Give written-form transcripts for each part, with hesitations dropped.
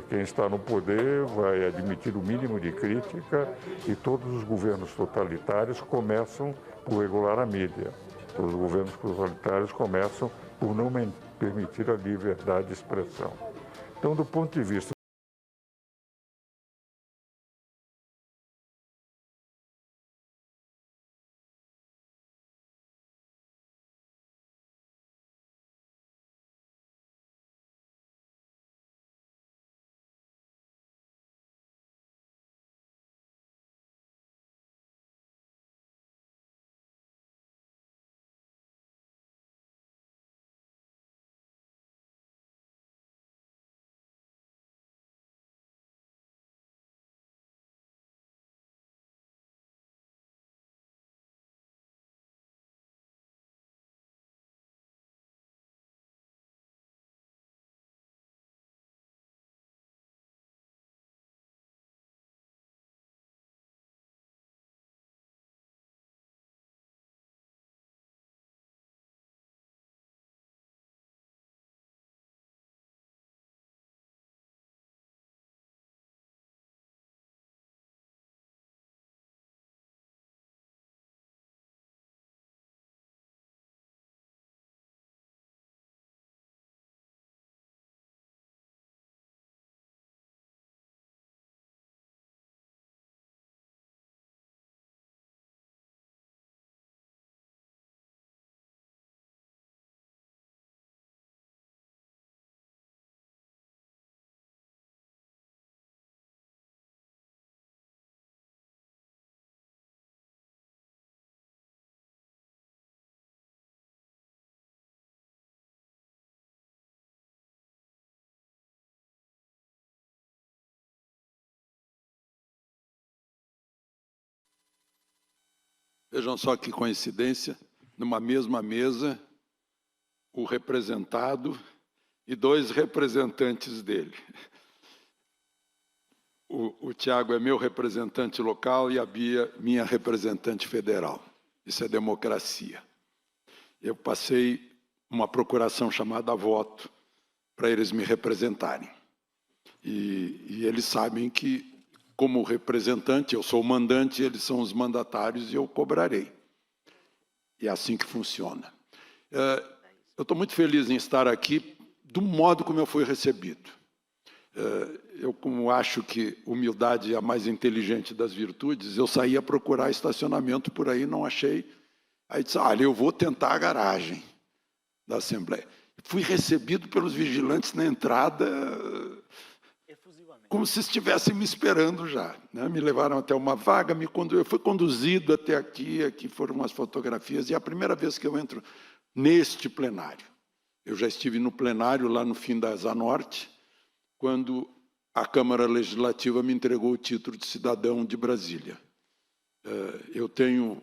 Quem está no poder vai admitir o mínimo de crítica e todos os governos totalitários começam por regular a mídia. Os governos totalitários começam por não permitir a liberdade de expressão. Então, do ponto de vista Vejam só que coincidência, numa mesma mesa, o representado e dois representantes dele. O Tiago é meu representante local e a Bia, minha representante federal. Isso é democracia. Eu passei uma procuração chamada voto para eles me representarem. E eles sabem que, como representante, eu sou o mandante, eles são os mandatários e eu cobrarei. E é assim que funciona. Eu estou muito feliz em estar aqui do modo como eu fui recebido. Eu, como acho que humildade é a mais inteligente das virtudes, eu saí a procurar estacionamento por aí, não achei. Aí disse, olha, eu vou tentar a garagem da Assembleia. Fui recebido pelos vigilantes na entrada como se estivessem me esperando já. Né? Me levaram até uma vaga, eu fui conduzido até aqui, aqui foram umas fotografias, e é a primeira vez que eu entro neste plenário. Eu já estive no plenário lá no fim da Zanorte, quando a Câmara Legislativa me entregou o título de cidadão de Brasília. Eu tenho,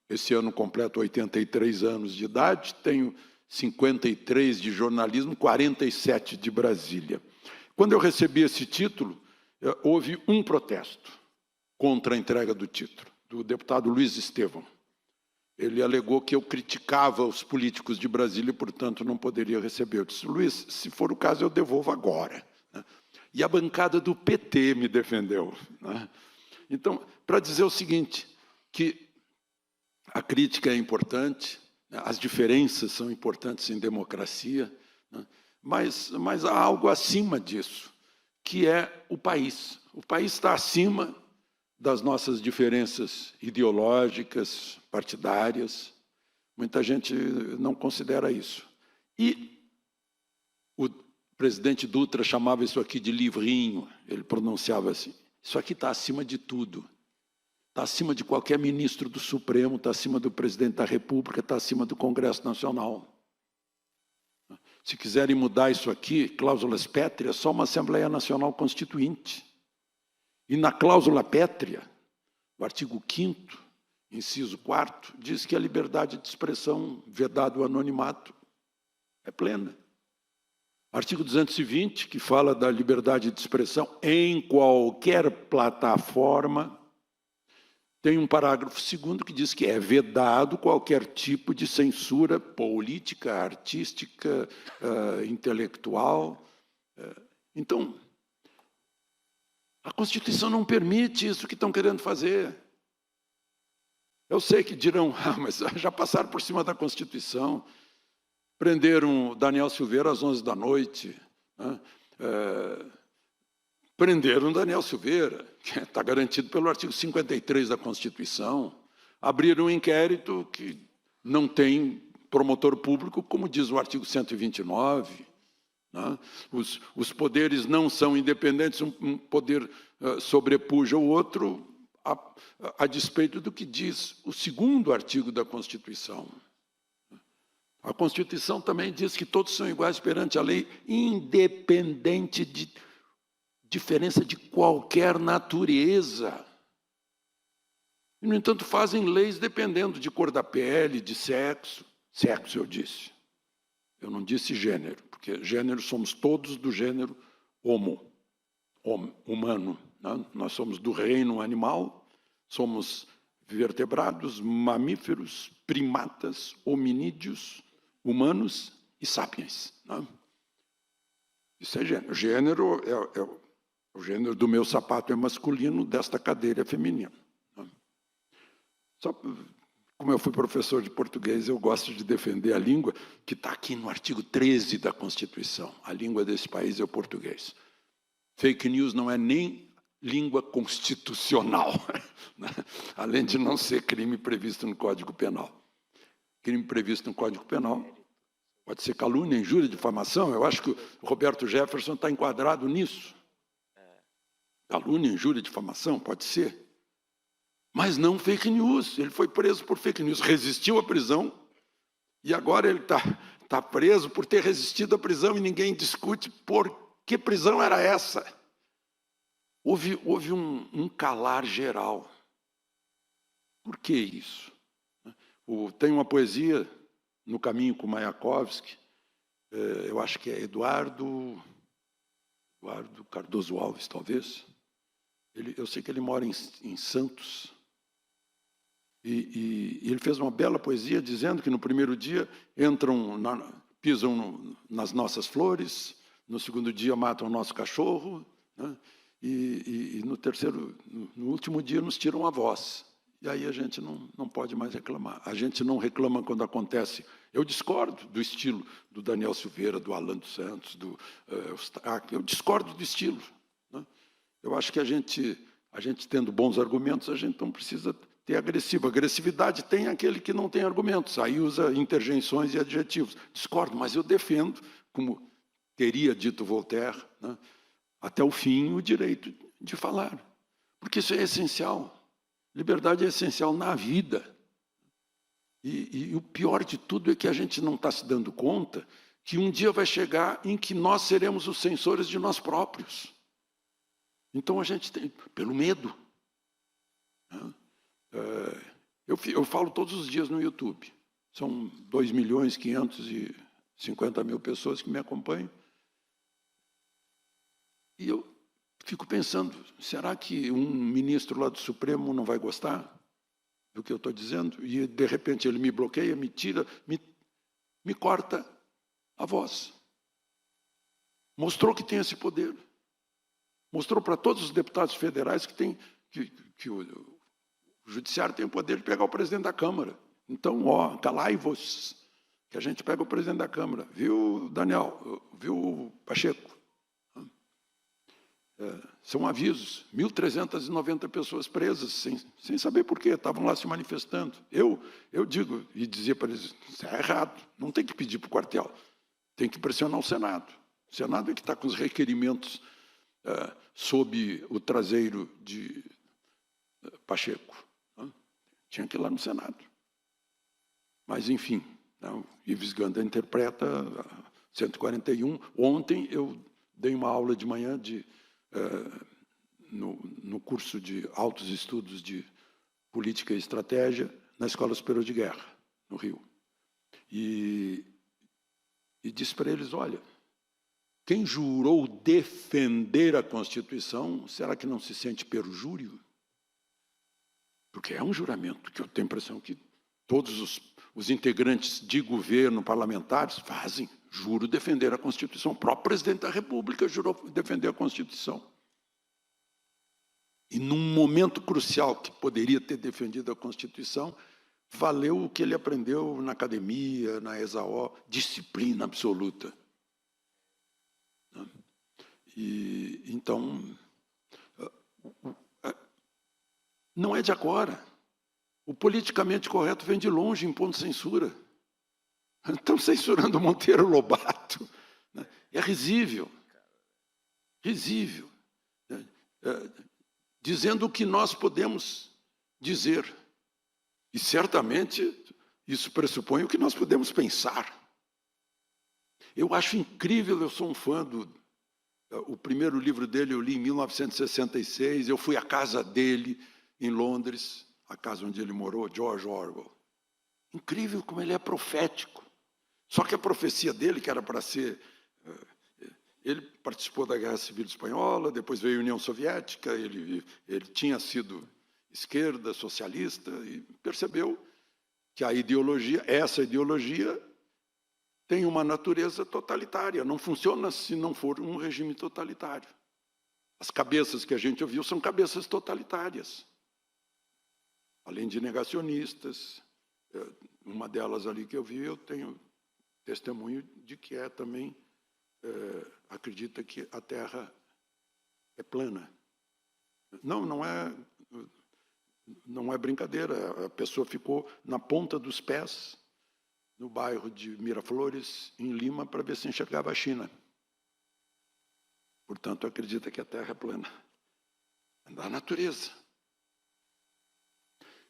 esse ano completo 83 anos de idade, tenho 53 de jornalismo, 47 de Brasília. Quando eu recebi esse título, houve um protesto contra a entrega do título, do deputado Luiz Estevão. Ele alegou que eu criticava os políticos de Brasília e, portanto, não poderia receber. Eu disse, Luiz, se for o caso, eu devolvo agora. E a bancada do PT me defendeu. Então, para dizer o seguinte, que a crítica é importante, as diferenças são importantes em democracia, mas há algo acima disso, que é o país. O país está acima das nossas diferenças ideológicas, partidárias. Muita gente não considera isso. E o presidente Dutra chamava isso aqui de livrinho, ele pronunciava assim, isso aqui está acima de tudo. Está acima de qualquer ministro do Supremo, está acima do presidente da República, está acima do Congresso Nacional. Se quiserem mudar isso aqui, cláusulas pétreas, só uma Assembleia Nacional Constituinte. E na cláusula pétrea, o artigo 5º, inciso 4º, diz que a liberdade de expressão, vedado o anonimato, é plena. Artigo 220, que fala da liberdade de expressão em qualquer plataforma, tem um parágrafo 2º que diz que é vedado qualquer tipo de censura política, artística, intelectual. Então, A Constituição não permite isso que estão querendo fazer. Eu sei que dirão, mas já passaram por cima da Constituição. Prenderam Daniel Silveira às 11 da noite. Né? Prenderam Daniel Silveira, que está garantido pelo artigo 53 da Constituição. Abriram um inquérito que não tem promotor público, como diz o artigo 129. Né? Os poderes não são independentes, um poder sobrepuja o outro, a despeito do que diz o segundo artigo da Constituição. A Constituição também diz que todos são iguais perante a lei, independente de diferença de qualquer natureza. E, no entanto, fazem leis dependendo de cor da pele, de sexo. Sexo, eu disse. Eu não disse gênero, porque gênero somos todos do gênero humano. Né? Nós somos do reino animal, somos vertebrados, mamíferos, primatas, hominídeos, humanos e sapiens. Né? Isso é gênero. Gênero o gênero do meu sapato é masculino, desta cadeira é feminino. Né? Só como eu fui professor de português, eu gosto de defender a língua que está aqui no artigo 13 da Constituição. A língua desse país é o português. Fake news não é nem língua constitucional, né? Além de não ser crime previsto no Código Penal. Crime previsto no Código Penal pode ser calúnia, injúria, difamação. Eu acho que o Roberto Jefferson está enquadrado nisso. Calúnia, injúria, difamação, pode ser. Mas não fake news. Ele foi preso por fake news, resistiu à prisão, e agora ele está preso por ter resistido à prisão e ninguém discute por que prisão era essa. Houve um calar geral. Por que isso? Tem uma poesia, No Caminho com Mayakovsky, eu acho que é Eduardo Cardoso Alves, talvez. Eu sei que ele mora em Santos. E ele fez uma bela poesia dizendo que no primeiro dia pisam nas nossas flores, no segundo dia matam o nosso cachorro, né? E no último dia nos tiram a voz. E aí a gente não pode mais reclamar. A gente não reclama quando acontece. Eu discordo do estilo do Daniel Silveira, do Alan dos Santos, do Eustáquio. Eu discordo do estilo. Né? Eu acho que a gente tendo bons argumentos, a gente não precisa ter agressivo. Agressividade tem aquele que não tem argumentos. Aí usa interjeições e adjetivos. Discordo, mas eu defendo, como teria dito Voltaire, né, até o fim, o direito de falar. Porque isso é essencial. Liberdade é essencial na vida. E o pior de tudo é que a gente não está se dando conta que um dia vai chegar em que nós seremos os censores de nós próprios. Então a gente tem, pelo medo. Né? Eu falo todos os dias no YouTube. São 2.550.000 pessoas que me acompanham. E eu fico pensando, será que um ministro lá do Supremo não vai gostar do que eu estou dizendo? E, de repente, ele me bloqueia, me tira, me corta a voz. Mostrou que tem esse poder. Mostrou para todos os deputados federais que o judiciário tem o poder de pegar o presidente da Câmara. Então, calai-vos, que a gente pega o presidente da Câmara. Viu, Daniel? Viu, Pacheco? São avisos, 1.390 pessoas presas, sem saber por quê, estavam lá se manifestando. Eu digo, e dizia para eles, isso é errado, não tem que pedir para o quartel, tem que pressionar o Senado. O Senado é que está com os requerimentos sob o traseiro de Pacheco. Tinha que ir lá no Senado. Mas, enfim, o Ives Gandra interpreta 141. Ontem eu dei uma aula de manhã no curso de altos estudos de política e estratégia na Escola Superior de Guerra, no Rio. E disse para eles, olha, quem jurou defender a Constituição, será que não se sente perjúrio? Porque é um juramento que eu tenho a impressão que todos os integrantes de governo, parlamentares, fazem. Juro defender a Constituição. O próprio presidente da República jurou defender a Constituição. E num momento crucial que poderia ter defendido a Constituição, valeu o que ele aprendeu na academia, na ESAO, disciplina absoluta. E, então, não é de agora. O politicamente correto vem de longe, impondo censura. Estão censurando Monteiro Lobato. É risível. Risível. Dizendo o que nós podemos dizer. E certamente isso pressupõe o que nós podemos pensar. Eu acho incrível, eu sou um fã o primeiro livro dele eu li em 1966, eu fui à casa dele em Londres, a casa onde ele morou, George Orwell. Incrível como ele é profético. Só que a profecia dele, que era para ser... Ele participou da Guerra Civil Espanhola, depois veio a União Soviética, ele tinha sido esquerda, socialista, e percebeu que a ideologia, essa ideologia, tem uma natureza totalitária, não funciona se não for um regime totalitário. As cabeças que a gente ouviu são cabeças totalitárias. Além de negacionistas, uma delas ali que eu vi, eu tenho testemunho de que também acredita que a Terra é plana. Não é brincadeira, a pessoa ficou na ponta dos pés no bairro de Miraflores, em Lima, para ver se enxergava a China. Portanto, acredita que a Terra é plana. É da natureza.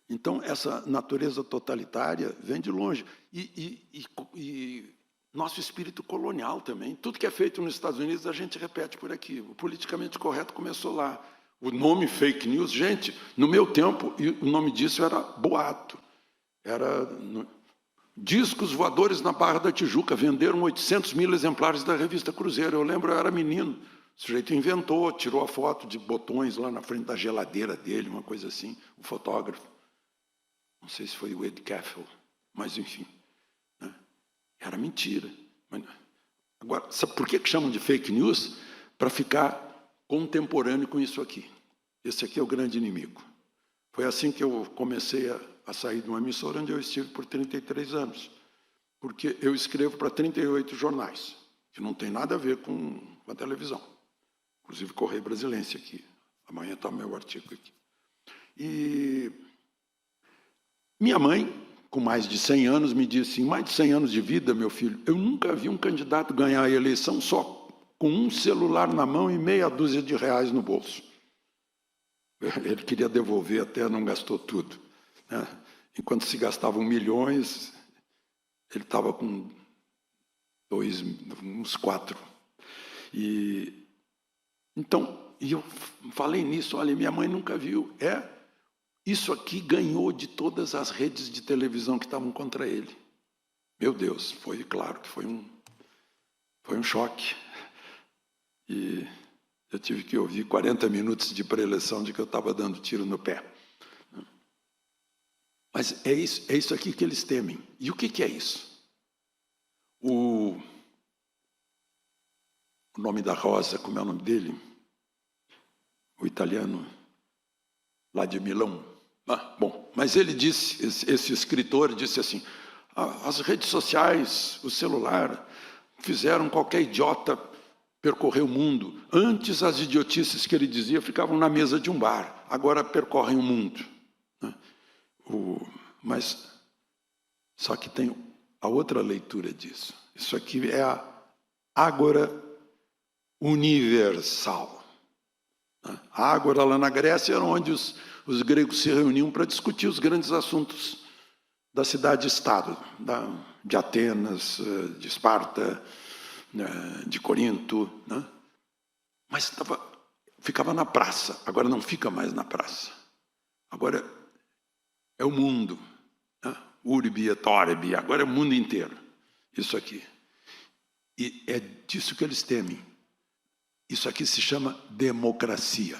Então, essa natureza totalitária vem de longe. E nosso espírito colonial também. Tudo que é feito nos Estados Unidos, a gente repete por aqui. O politicamente correto começou lá. O nome fake news, gente, no meu tempo, o nome disso era boato. Era discos voadores na Barra da Tijuca. Venderam 800 mil exemplares da revista Cruzeiro. Eu lembro, eu era menino. O sujeito inventou, tirou a foto de botões lá na frente da geladeira dele, uma coisa assim, o fotógrafo. Não sei se foi o Ed Caffell, mas enfim. Né? Era mentira. Agora, sabe por que chamam de fake news? Para ficar contemporâneo com isso aqui. Esse aqui é o grande inimigo. Foi assim que eu comecei a sair de uma emissora onde eu estive por 33 anos. Porque eu escrevo para 38 jornais, que não tem nada a ver com a televisão. Inclusive Correio Brasilense aqui. Amanhã está o meu artigo aqui. E minha mãe, com mais de 100 anos, me disse, em mais de 100 anos de vida, meu filho, eu nunca vi um candidato ganhar a eleição só com um celular na mão e meia dúzia de reais no bolso. Ele queria devolver, até não gastou tudo. Né? Enquanto se gastavam milhões, ele estava com uns 4. Então, eu falei nisso, olha, minha mãe nunca viu. Isso aqui ganhou de todas as redes de televisão que estavam contra ele. Meu Deus, foi claro que foi um choque. E eu tive que ouvir 40 minutos de pré-eleição de que eu estava dando tiro no pé. Mas é isso aqui que eles temem. E o que é isso? O nome da Rosa, como é o nome dele? O italiano lá de Milão. Bom, mas ele disse, esse escritor disse assim, as redes sociais, o celular, fizeram qualquer idiota percorrer o mundo. Antes, as idiotices que ele dizia ficavam na mesa de um bar, agora percorrem o mundo. Mas, só que tem a outra leitura disso. Isso aqui é a ágora universal. A ágora lá na Grécia era onde os gregos se reuniam para discutir os grandes assuntos da cidade-estado, de Atenas, de Esparta, de Corinto. Né? Mas ficava na praça, agora não fica mais na praça. Agora é o mundo. Né? Urbi et orbi, agora é o mundo inteiro. Isso aqui. E é disso que eles temem. Isso aqui se chama democracia,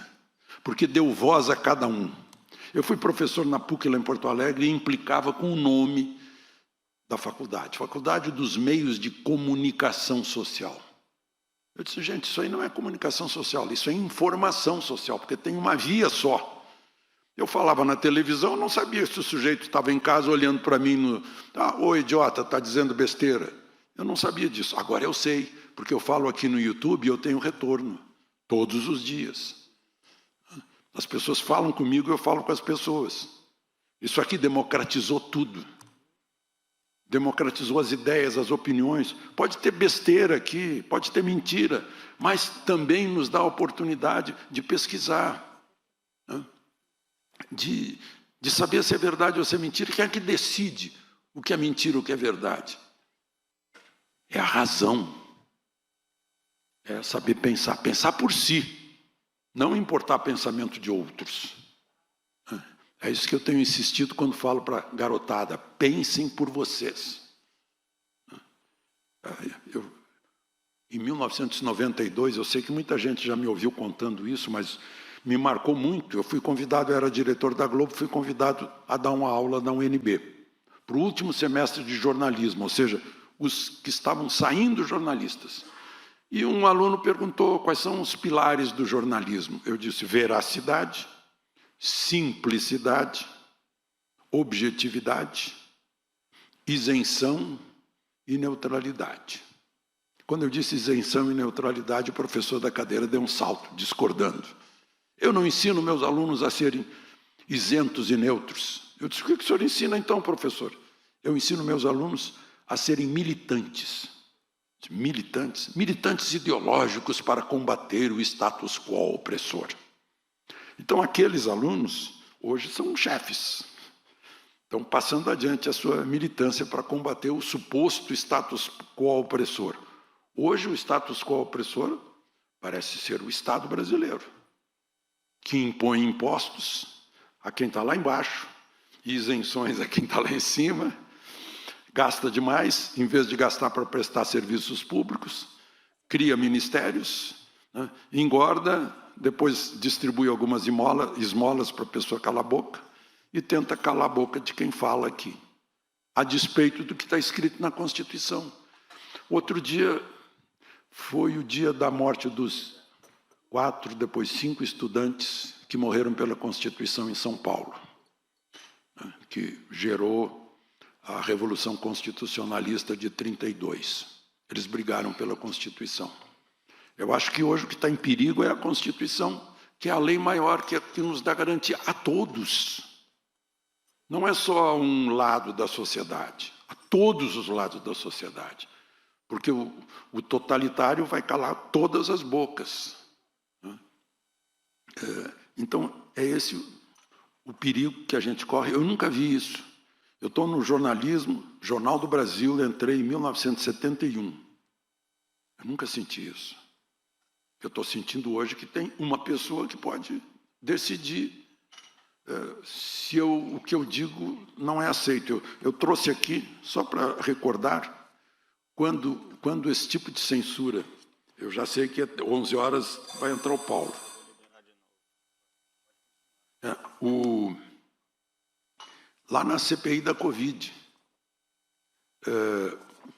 porque deu voz a cada um. Eu fui professor na PUC lá em Porto Alegre e implicava com o nome da faculdade, Faculdade dos Meios de Comunicação Social. Eu disse, gente, isso aí não é comunicação social, isso é informação social, porque tem uma via só. Eu falava na televisão, eu não sabia se o sujeito estava em casa olhando para mim, ô idiota, está dizendo besteira. Eu não sabia disso. Agora eu sei, porque eu falo aqui no YouTube e eu tenho retorno, todos os dias. As pessoas falam comigo, eu falo com as pessoas. Isso aqui democratizou tudo. Democratizou as ideias, as opiniões. Pode ter besteira aqui, pode ter mentira, mas também nos dá a oportunidade de pesquisar, né? De saber se é verdade ou se é mentira. Quem é que decide o que é mentira ou o que é verdade? É a razão. É saber pensar, pensar por si, não importar pensamento de outros. É isso que eu tenho insistido quando falo para a garotada, pensem por vocês. Em 1992, eu sei que muita gente já me ouviu contando isso, mas me marcou muito. Eu fui convidado, eu era diretor da Globo, fui convidado a dar uma aula na UNB, para o último semestre de jornalismo, ou seja, os que estavam saindo jornalistas. E um aluno perguntou quais são os pilares do jornalismo. Eu disse veracidade, simplicidade, objetividade, isenção e neutralidade. Quando eu disse isenção e neutralidade, o professor da cadeira deu um salto, discordando. Eu não ensino meus alunos a serem isentos e neutros. Eu disse, o que o senhor ensina então, professor? Eu ensino meus alunos a serem militantes. Militantes ideológicos para combater o status quo opressor. Então, aqueles alunos, hoje, são chefes. Estão passando adiante a sua militância para combater o suposto status quo opressor. Hoje, o status quo opressor parece ser o Estado brasileiro, que impõe impostos a quem está lá embaixo, e isenções a quem está lá em cima, gasta demais, em vez de gastar para prestar serviços públicos, cria ministérios, né, engorda, depois distribui algumas esmolas para a pessoa calar a boca e tenta calar a boca de quem fala aqui, a despeito do que está escrito na Constituição. Outro dia foi o dia da morte dos 4, depois 5 estudantes que morreram pela Constituição em São Paulo, né, que gerou a Revolução Constitucionalista de 32. Eles brigaram pela Constituição. Eu acho que hoje o que está em perigo é a Constituição, que é a lei maior, que nos dá garantia a todos. Não é só a um lado da sociedade, a todos os lados da sociedade. Porque o totalitário vai calar todas as bocas. Então, é esse o perigo que a gente corre. Eu nunca vi isso. Eu estou no jornalismo, Jornal do Brasil, entrei em 1971. Eu nunca senti isso. Eu estou sentindo hoje que tem uma pessoa que pode decidir se o que eu digo não é aceito. Eu trouxe aqui, só para recordar, quando esse tipo de censura, eu já sei que às 11 horas vai entrar o Paulo. Lá na CPI da Covid,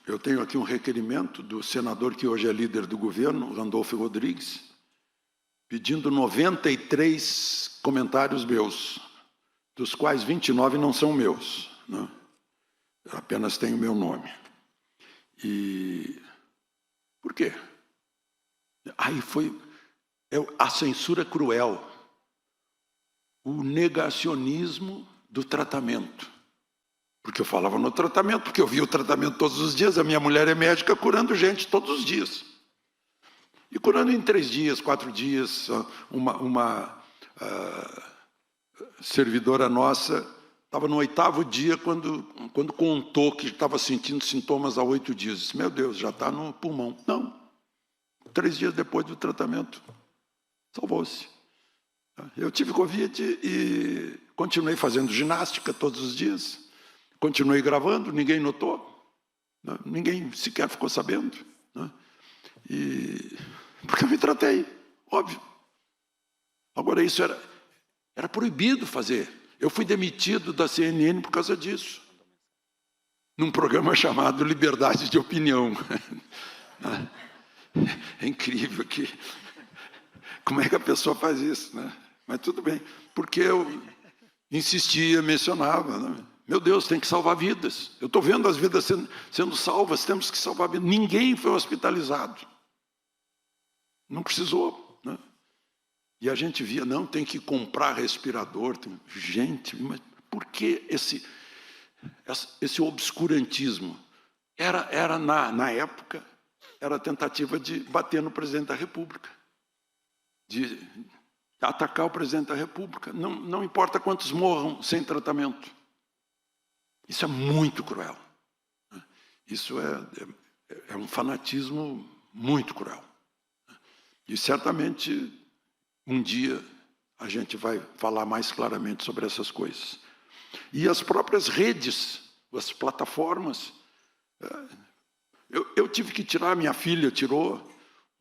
eu tenho aqui um requerimento do senador que hoje é líder do governo, Randolfo Rodrigues, pedindo 93 comentários meus, dos quais 29 não são meus, né? Apenas tem o meu nome. E por quê? Aí foi a censura cruel, o negacionismo do tratamento. Porque eu falava no tratamento, porque eu via o tratamento todos os dias, a minha mulher é médica curando gente todos os dias. E curando em 3 dias, 4 dias, uma servidora nossa estava no 8º dia quando contou que estava sentindo sintomas há 8 dias. Disse, meu Deus, já está no pulmão. Não, 3 dias depois do tratamento, salvou-se. Eu tive Covid e continuei fazendo ginástica todos os dias, continuei gravando, ninguém notou, né? Ninguém sequer ficou sabendo, né? Porque eu me tratei, óbvio. Agora, isso era proibido fazer. Eu fui demitido da CNN por causa disso, num programa chamado Liberdade de Opinião. É incrível que... Como é que a pessoa faz isso, né? Mas tudo bem, porque eu insistia, mencionava, né? Meu Deus, tem que salvar vidas. Eu estou vendo as vidas sendo salvas, temos que salvar vidas. Ninguém foi hospitalizado. Não precisou, né? E a gente via, não, tem que comprar respirador. Gente, mas por que esse obscurantismo? Era na época, era a tentativa de bater no presidente da República, de atacar o presidente da República. Não importa quantos morram sem tratamento. Isso é muito cruel. Isso é um fanatismo muito cruel. E certamente um dia a gente vai falar mais claramente sobre essas coisas. E as próprias redes, as plataformas, eu tive que tirar, minha filha tirou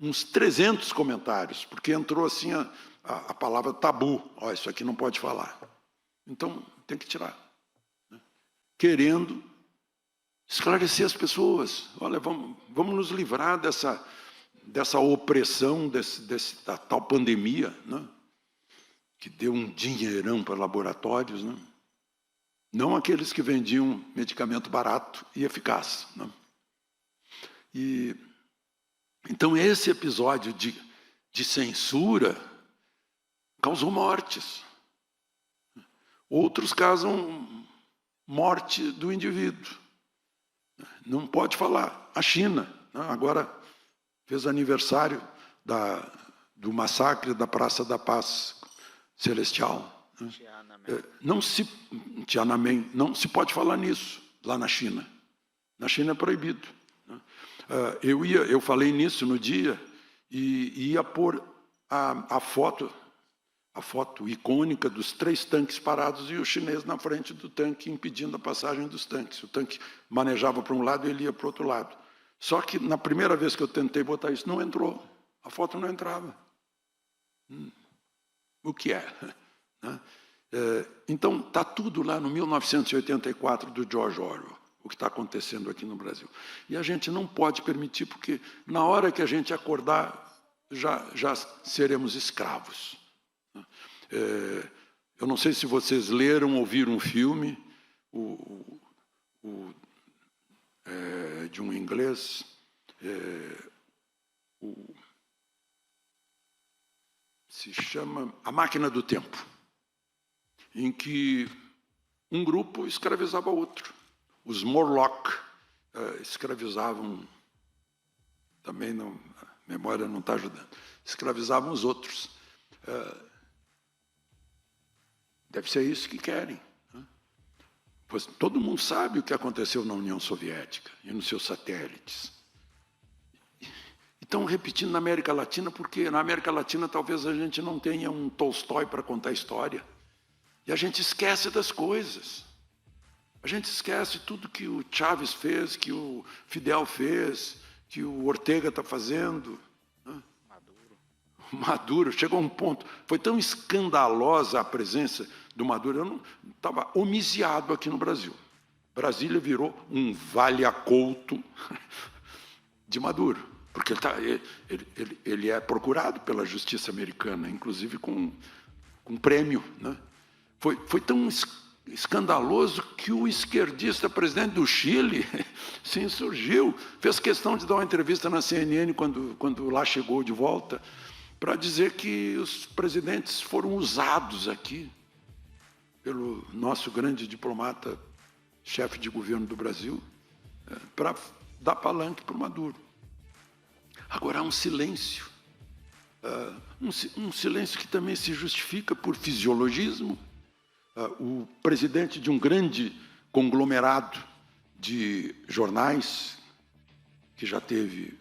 uns 300 comentários, porque entrou assim a palavra tabu. Ó, isso aqui não pode falar. Então, tem que tirar. Querendo esclarecer as pessoas. Olha, vamos nos livrar dessa opressão, da tal pandemia, né? Que deu um dinheirão para laboratórios, né? Não aqueles que vendiam medicamento barato e eficaz, né? E então esse episódio de censura causou mortes. Outros causam morte do indivíduo. Não pode falar. A China, né, agora fez aniversário do massacre da Praça da Paz Celestial. Né? Tiananmen, não se pode falar nisso lá na China. Na China é proibido. Né? Eu falei nisso no dia e ia pôr a foto icônica dos 3 tanques parados e o chinês na frente do tanque impedindo a passagem dos tanques. O tanque manejava para um lado e ele ia para o outro lado. Só que na primeira vez que eu tentei botar isso, não entrou. A foto não entrava. O que é? Então, está tudo lá no 1984 do George Orwell, o que está acontecendo aqui no Brasil. E a gente não pode permitir, porque na hora que a gente acordar, já seremos escravos. Eu não sei se vocês leram ou viram um filme de um inglês, se chama A Máquina do Tempo, em que um grupo escravizava outro. Os Morlock escravizavam, também não, a memória não está ajudando, escravizavam os outros. Deve ser isso que querem. Né? Pois todo mundo sabe o que aconteceu na União Soviética e nos seus satélites. E estão repetindo na América Latina, porque na América Latina talvez a gente não tenha um Tolstói para contar história. E a gente esquece das coisas. A gente esquece tudo que o Chávez fez, que o Fidel fez, que o Ortega está fazendo. Né? Maduro chegou a um ponto, foi tão escandalosa a presença do Maduro, eu não estava homiciado aqui no Brasil. Brasília virou um vale-a-couto de Maduro, porque ele é procurado pela justiça americana, inclusive com prêmio. Né? Foi tão escandaloso que o esquerdista presidente do Chile se insurgiu, fez questão de dar uma entrevista na CNN quando lá chegou de volta, para dizer que os presidentes foram usados aqui pelo nosso grande diplomata, chefe de governo do Brasil, para dar palanque para o Maduro. Agora há um silêncio, um silêncio que também se justifica por fisiologismo. O presidente de um grande conglomerado de jornais, que já teve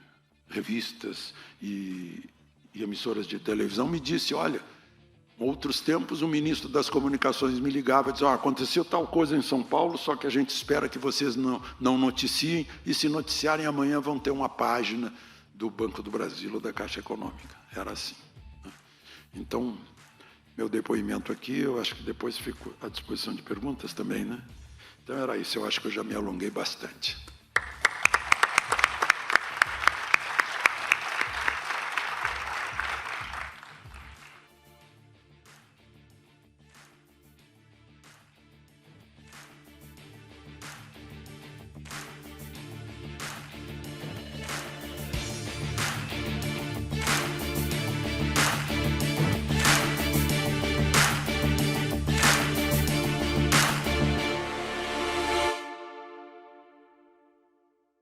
revistas e emissoras de televisão, me disse, olha, em outros tempos o ministro das Comunicações me ligava e dizia, aconteceu tal coisa em São Paulo, só que a gente espera que vocês não noticiem, e se noticiarem amanhã vão ter uma página do Banco do Brasil ou da Caixa Econômica. Era assim. Então, meu depoimento aqui, eu acho que depois fico à disposição de perguntas também, né? Então era isso, eu acho que eu já me alonguei bastante.